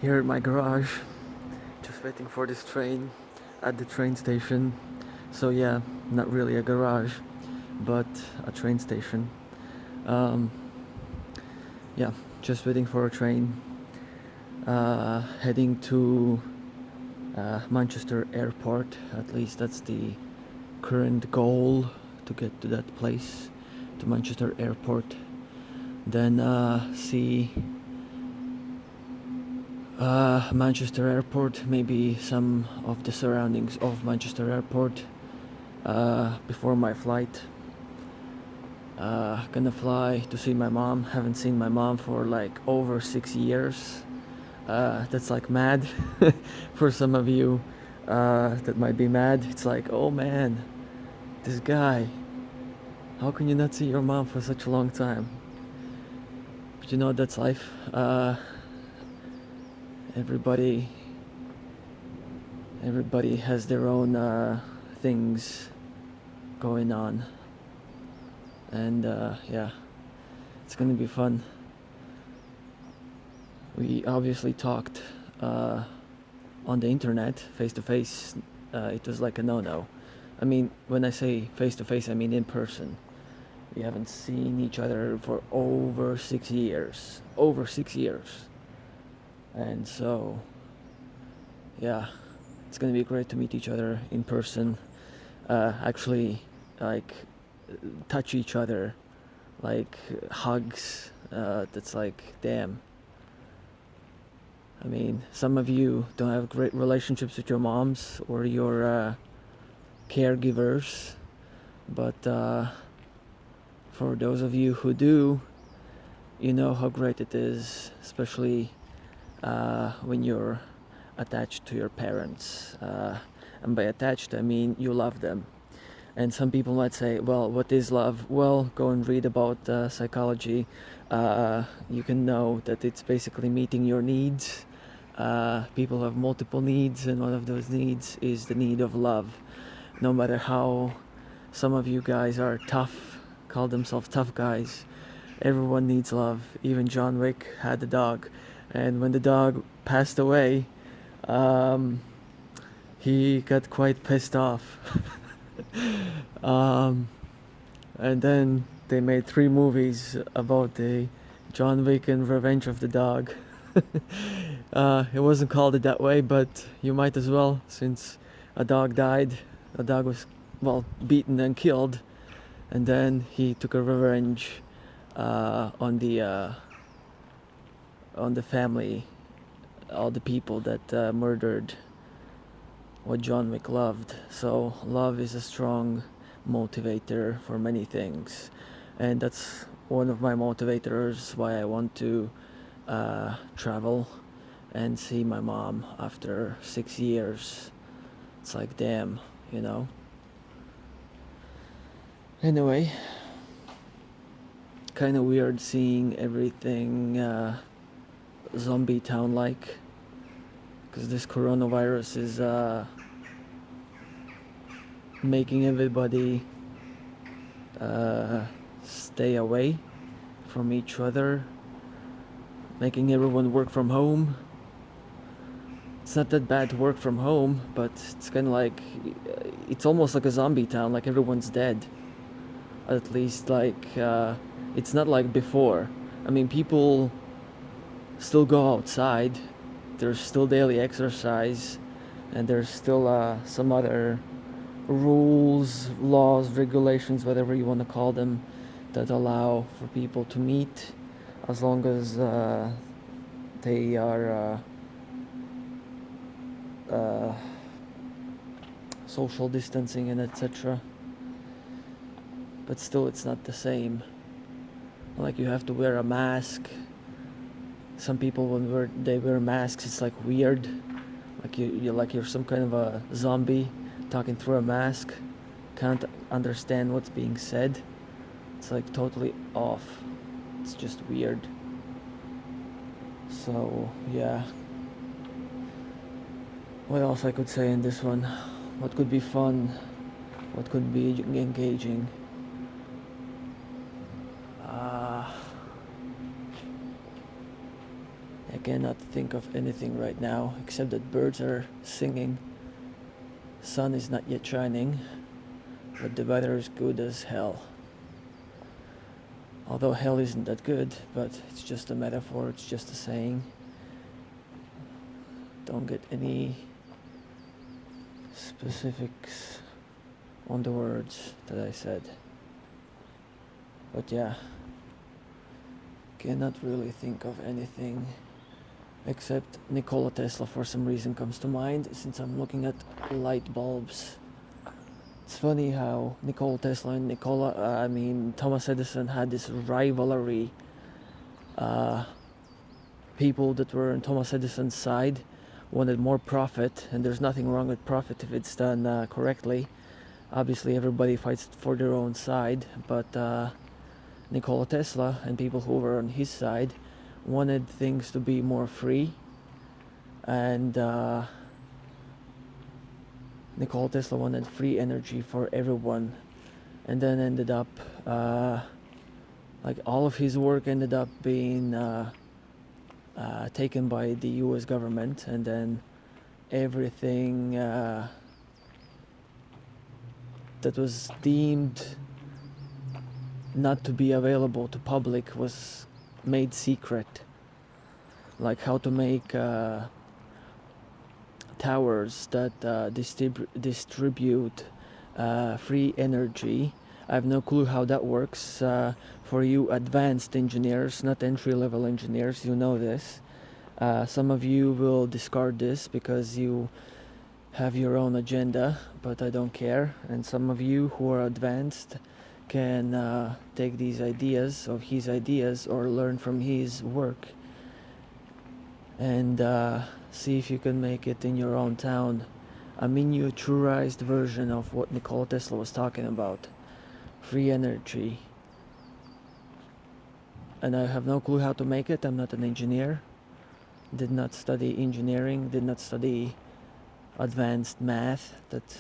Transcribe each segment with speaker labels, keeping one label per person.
Speaker 1: Here at my garage, just waiting for this train at the train station. So yeah, not really a garage, but a train station. Um, yeah, just waiting for a train. Heading to Manchester Airport. At least that's the current goal, to get to that place, to Manchester Airport. Then see Manchester Airport, maybe some of the surroundings of Manchester Airport before my flight. Gonna fly to see my mom. Haven't seen my mom for like over 6 years. That's like mad for some of you that might be mad. It's like, oh man, this guy, how can you not see your mom for such a long time? But you know, that's life. Everybody has their own things going on, and yeah, it's gonna be fun. We obviously talked on the internet, face to face. It was like a no-no. I mean, when I say face to face, I mean in person. We haven't seen each other for over 6 years. Over 6 years. And so, yeah, it's gonna be great to meet each other in person. Actually, like, touch each other, like hugs. That's like, damn. I mean, some of you don't have great relationships with your moms or your caregivers, but for those of you who do, you know how great it is, especially when you're attached to your parents. And by attached, I mean you love them. And some people might say, well, what is love? Well, go and read about psychology. You can know that it's basically meeting your needs. People have multiple needs, and one of those needs is the need of love. No matter how some of you guys are tough, call themselves tough guys, everyone needs love. Even John Wick had a dog, and when the dog passed away, he got quite pissed off. And then they made 3 movies about the John Wick and Revenge of the Dog. It wasn't called it that way, but you might as well, since a dog died. A dog was, well, beaten and killed, and then he took a revenge on the family, all the people that murdered what John Wick loved. So love is a strong motivator for many things, and that's one of my motivators why I want to travel and see my mom after 6 years. It's like, damn, you know. Anyway, kind of weird seeing everything zombie town like, because this coronavirus is making everybody stay away from each other, making everyone work from home. It's not that bad to work from home, but it's kind of like, it's almost like a zombie town, like everyone's dead. At least, like, it's not like before. I mean, people still go outside, there's still daily exercise, and there's still some other rules, laws, regulations, whatever you want to call them, that allow for people to meet, as long as they are social distancing and etc. But still, it's not the same. Like, you have to wear a mask. Some people, when they wear masks, it's like weird. Like you're some kind of a zombie talking through a mask. Can't understand what's being said. It's like totally off. It's just weird. So yeah. What else I could say in this one? What could be fun? What could be engaging? cannot think of anything right now except that birds are singing. Sun is not yet shining, but the weather is good as hell. Although hell isn't that good, but it's just a metaphor, it's just a saying. Don't get any specifics on the words that I said. But yeah, cannot really think of anything except Nikola Tesla for some reason comes to mind since I'm looking at light bulbs. It's funny how Nikola Tesla and Thomas Edison had this rivalry. People that were on Thomas Edison's side wanted more profit, and there's nothing wrong with profit if it's done correctly. Obviously everybody fights for their own side, but Nikola Tesla and people who were on his side wanted things to be more free, and Nikola Tesla wanted free energy for everyone, and then ended up like all of his work ended up being taken by the US government, and then everything that was deemed not to be available to public was made secret, like how to make towers that distribute free energy. I have no clue how that works. For you advanced engineers, not entry-level engineers, you know this. Some of you will discard this because you have your own agenda, but I don't care. And some of you who are advanced can take these ideas of his ideas or learn from his work and see if you can make it in your own town. A miniaturized version of what Nikola Tesla was talking about. Free energy. And I have no clue how to make it. I'm not an engineer. Did not study engineering. Did not study advanced math that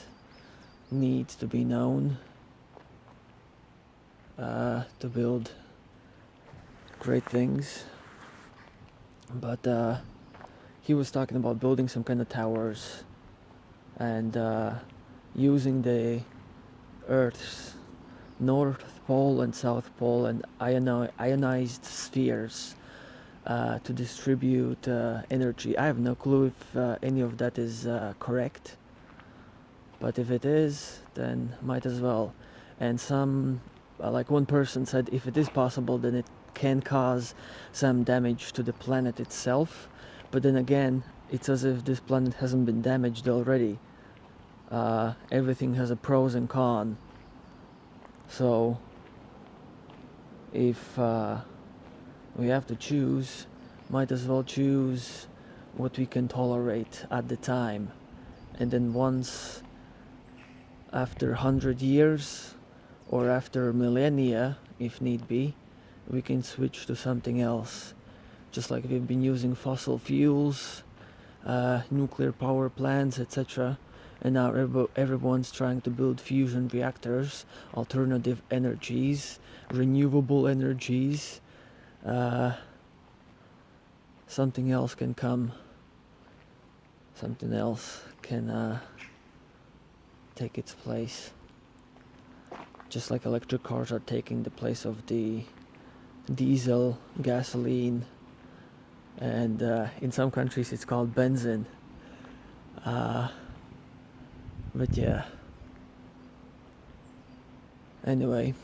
Speaker 1: needs to be known to build great things. But he was talking about building some kind of towers and using the Earth's North Pole and South Pole and ionized spheres to distribute energy. I have no clue if any of that is correct, but if it is, then might as well. And some, like one person said, if it is possible, then it can cause some damage to the planet itself. But then again, it's as if this planet hasn't been damaged already. Everything has a pros and cons. So if we have to choose, might as well choose what we can tolerate at the time. And then once after 100 years or after millennia, if need be, we can switch to something else. Just like we've been using fossil fuels, nuclear power plants, etc. And now everyone's trying to build fusion reactors, alternative energies, renewable energies. Something else can come. Something else can take its place. Just like electric cars are taking the place of the diesel, gasoline, and in some countries it's called benzene. But yeah. Anyway,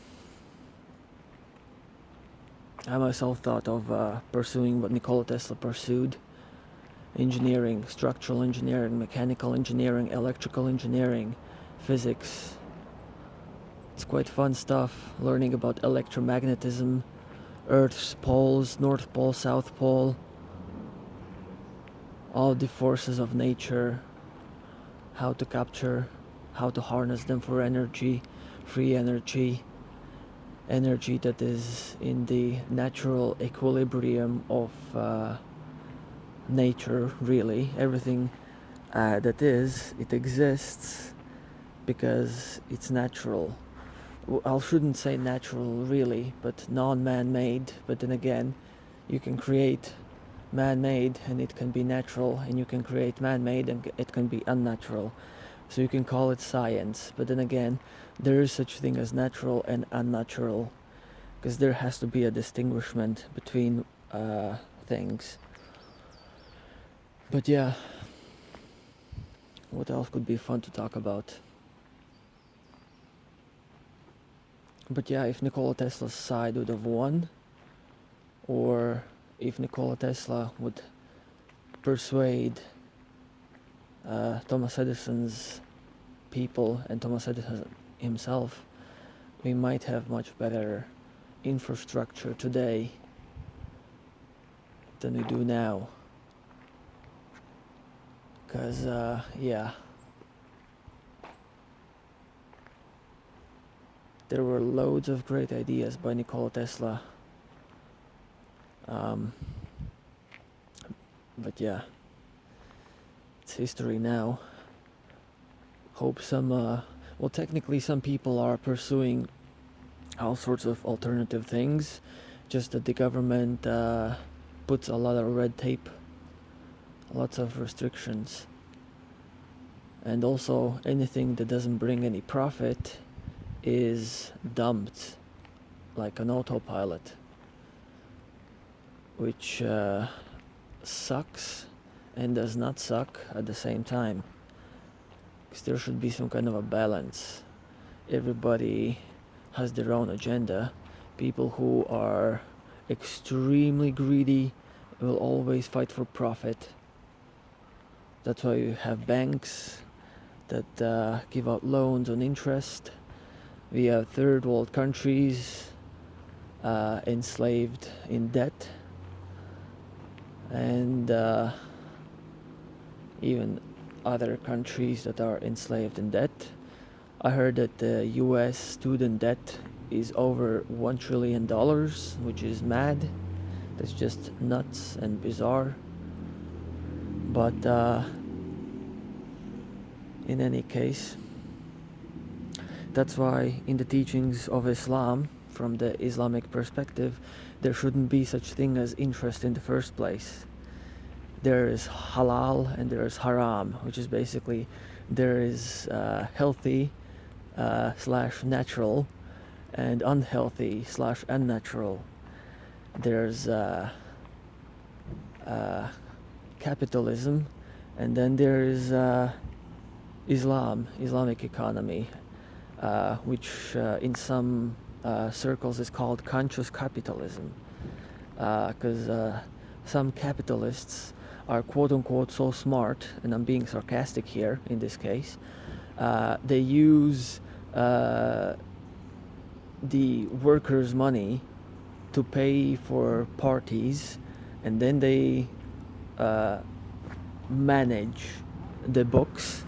Speaker 1: I myself thought of pursuing what Nikola Tesla pursued. Engineering, structural engineering, mechanical engineering, electrical engineering, physics. It's quite fun stuff, learning about electromagnetism, Earth's poles, North Pole, South Pole, all the forces of nature, how to capture, how to harness them for energy, free energy, energy that is in the natural equilibrium of nature, really. Everything that is, it exists because it's natural. I shouldn't say natural really, but non-man-made. But then again, you can create man-made and it can be natural, and you can create man-made and it can be unnatural. So you can call it science, but then again, there is such thing as natural and unnatural, because there has to be a distinguishment between things. But yeah, what else could be fun to talk about? But yeah, if Nikola Tesla's side would have won, or if Nikola Tesla would persuade Thomas Edison's people and Thomas Edison himself, we might have much better infrastructure today than we do now. Because, yeah, there were loads of great ideas by Nikola Tesla. But yeah, it's history now. Hope technically some people are pursuing all sorts of alternative things, just that the government puts a lot of red tape, lots of restrictions, and also anything that doesn't bring any profit is dumped like an autopilot, which sucks and does not suck at the same time, because there should be some kind of a balance. Everybody has their own agenda. People who are extremely greedy will always fight for profit. That's why you have banks that give out loans on interest. We have third world countries enslaved in debt, and even other countries that are enslaved in debt. I heard that the US student debt is over $1 trillion, which is mad. That's just nuts and bizarre. But in any case, that's why in the teachings of Islam, from the Islamic perspective, there shouldn't be such thing as interest in the first place. There is halal and there is haram, which is basically there is healthy slash natural and unhealthy slash unnatural. There's capitalism, and then there is Islamic economy, which in some circles is called conscious capitalism, because some capitalists are quote-unquote so smart, and I'm being sarcastic here in this case, they use the workers' money to pay for parties, and then they manage the books,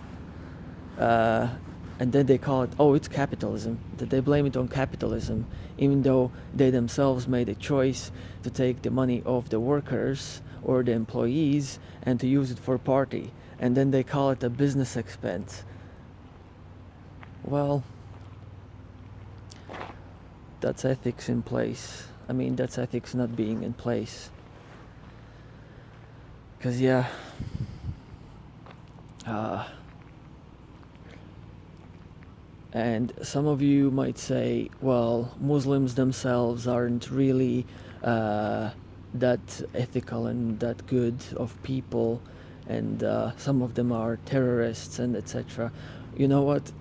Speaker 1: and then they call it, oh, it's capitalism, that they blame it on capitalism, even though they themselves made a choice to take the money of the workers or the employees and to use it for party, and then they call it a business expense. Well, that's ethics in place. I mean, that's ethics not being in place. Because, yeah, and some of you might say, well, Muslims themselves aren't really that ethical and that good of people, and some of them are terrorists and etc. You know what?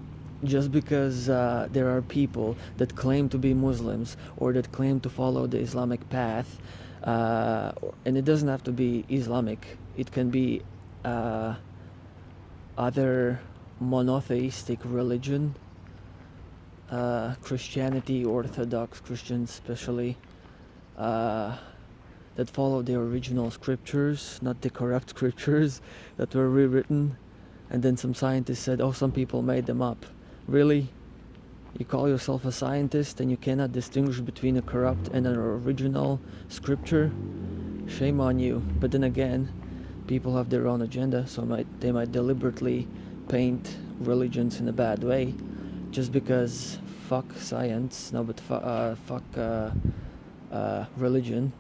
Speaker 1: Just because there are people that claim to be Muslims or that claim to follow the Islamic path, and it doesn't have to be Islamic, it can be other monotheistic religion, Christianity, Orthodox Christians especially, that follow the original scriptures, not the corrupt scriptures that were rewritten, and then some scientists said, oh, some people made them up. Really? You call yourself a scientist and you cannot distinguish between a corrupt and an original scripture? Shame on you. But then again, people have their own agenda, so they might deliberately paint religions in a bad way, just because fuck science, no, but fuck religion.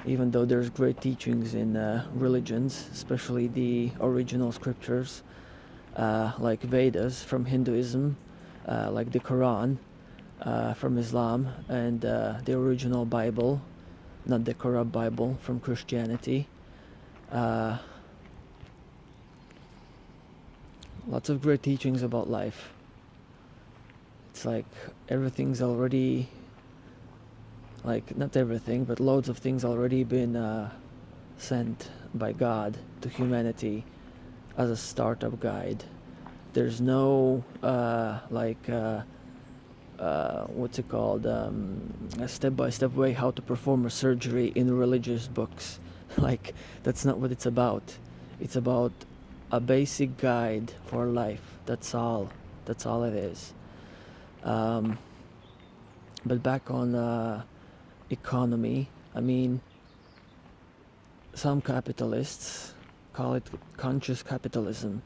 Speaker 1: even though there's great teachings in religions, especially the original scriptures, like Vedas from Hinduism, like the Quran from Islam, and the original Bible, not the corrupt Bible from Christianity. Lots of great teachings about life. It's like everything's already, like not everything, but loads of things already been sent by God to humanity as a startup guide. There's no what's it called, a step-by-step way how to perform a surgery in religious books. Like, that's not what it's about. It's about a basic guide for life. That's all it is. But back on economy, I mean, some capitalists call it conscious capitalism,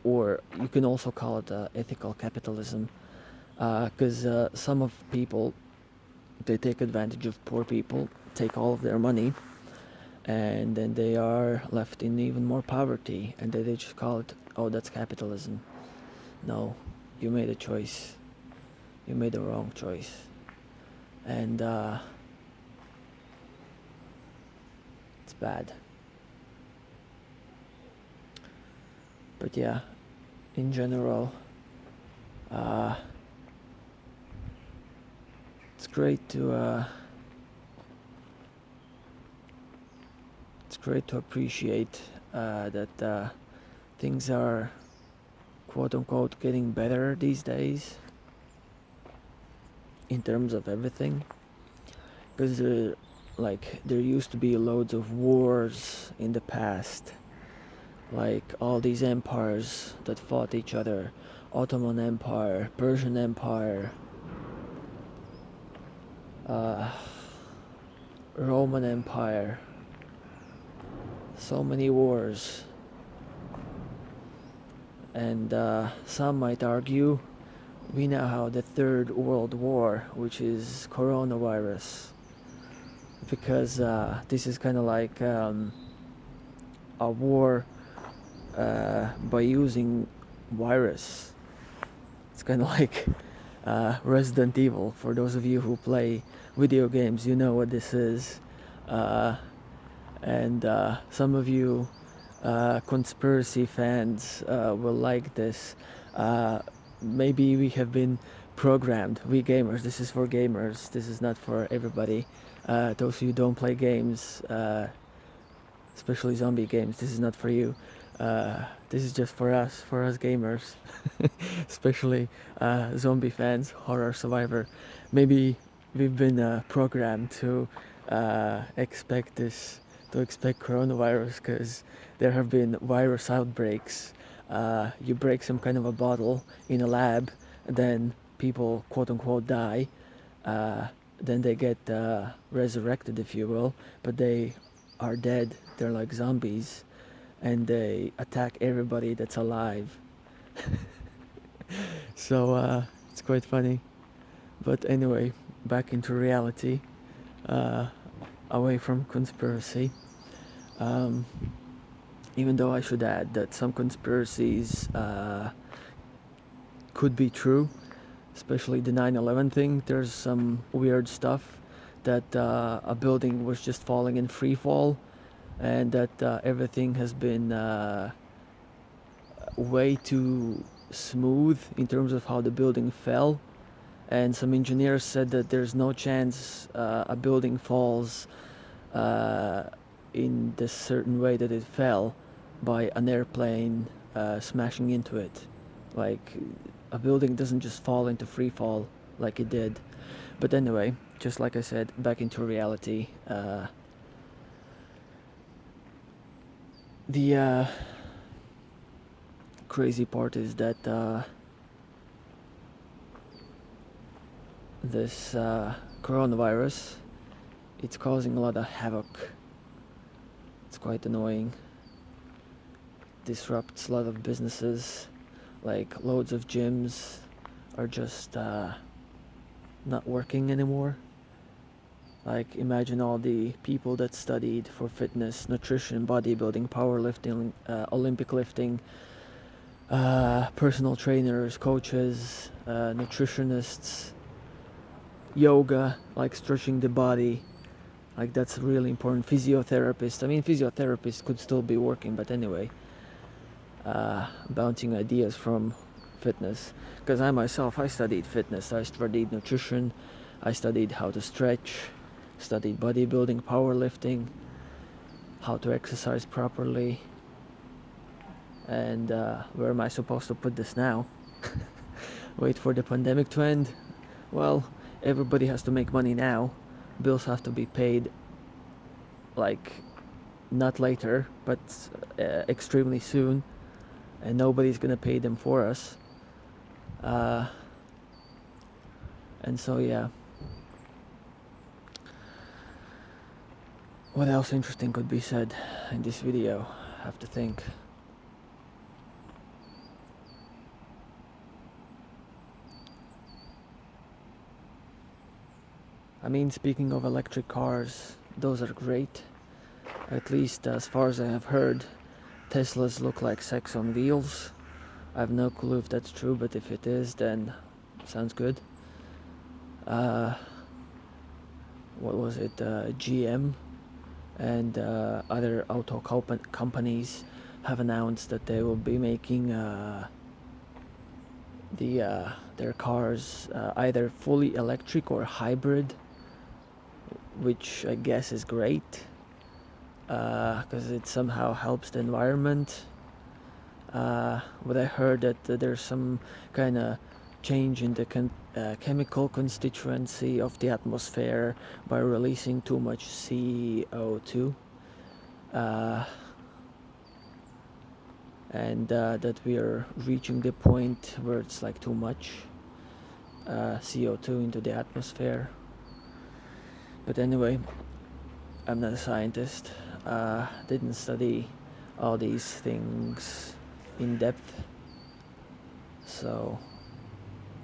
Speaker 1: or you can also call it ethical capitalism, because some of people, they take advantage of poor people, take all of their money, and then they are left in even more poverty, and they just call it, oh, that's capitalism. No, you made a choice. You made the wrong choice. And it's bad. But yeah, in general, it's great to appreciate that things are quote unquote getting better these days in terms of everything, because there used to be loads of wars in the past, like all these empires that fought each other, Ottoman Empire, Persian Empire, Roman Empire, so many wars. And some might argue we now have the Third World War, which is coronavirus, because this is kind of like a war by using virus. It's kind of like Resident Evil. For those of you who play video games, you know what this is. And some of you conspiracy fans will like this. Maybe we have been programmed, we gamers, this is for gamers, this is not for everybody. Those of you who don't play games, especially zombie games, this is not for you. This is just for us gamers, especially zombie fans, horror survivor. Maybe we've been programmed to expect coronavirus, because there have been virus outbreaks. You break some kind of a bottle in a lab, and then people quote unquote die. Then they get resurrected, if you will, but they are dead. They're like zombies, and they attack everybody that's alive. So it's quite funny. But anyway, back into reality, away from conspiracy. Even though I should add that some conspiracies could be true, especially the 9/11 thing. There's some weird stuff that a building was just falling in free fall, and that everything has been way too smooth in terms of how the building fell. And some engineers said that there's no chance a building falls in this certain way that it fell by an airplane smashing into it. Like, a building doesn't just fall into free fall like it did. But anyway, just like I said, back into reality. The crazy part is that this coronavirus, it's causing a lot of havoc. It's quite annoying. Disrupts a lot of businesses. Like, loads of gyms are just not working anymore. Like, imagine all the people that studied for fitness, nutrition, bodybuilding, powerlifting, Olympic lifting, personal trainers, coaches, nutritionists, yoga, like stretching the body, like that's really important. Physiotherapists, I mean, physiotherapists could still be working, but anyway, bouncing ideas from fitness. Because I studied fitness, I studied nutrition, I studied how to stretch, studied bodybuilding, powerlifting, how to exercise properly. And where am I supposed to put this now? Wait for the pandemic to end? Well, everybody has to make money now. Bills have to be paid, like, not later, but extremely soon. And nobody's gonna pay them for us. And so, yeah. What else interesting could be said in this video? I have to think. I mean, speaking of electric cars, those are great. At least as far as I have heard, Teslas look like sex on wheels. I have no clue if that's true, but if it is, then sounds good. What was it? GM and other auto companies have announced that they will be making their cars either fully electric or hybrid, which I guess is great because it somehow helps the environment. But I heard that there's some kind of change in the chemical constituency of the atmosphere by releasing too much CO2. And that we are reaching the point where it's like too much CO2 into the atmosphere. But anyway, I'm not a scientist. Didn't study all these things in depth, so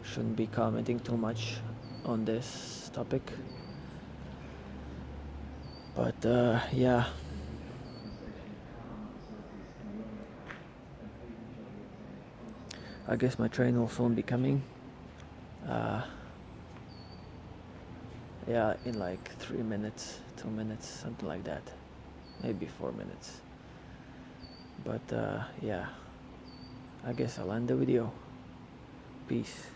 Speaker 1: shouldn't be commenting too much on this topic. But yeah. I guess my train will soon be coming. Yeah, in like 3 minutes, 2 minutes, something like that. Maybe 4 minutes. But yeah, I guess I'll end the video. Peace.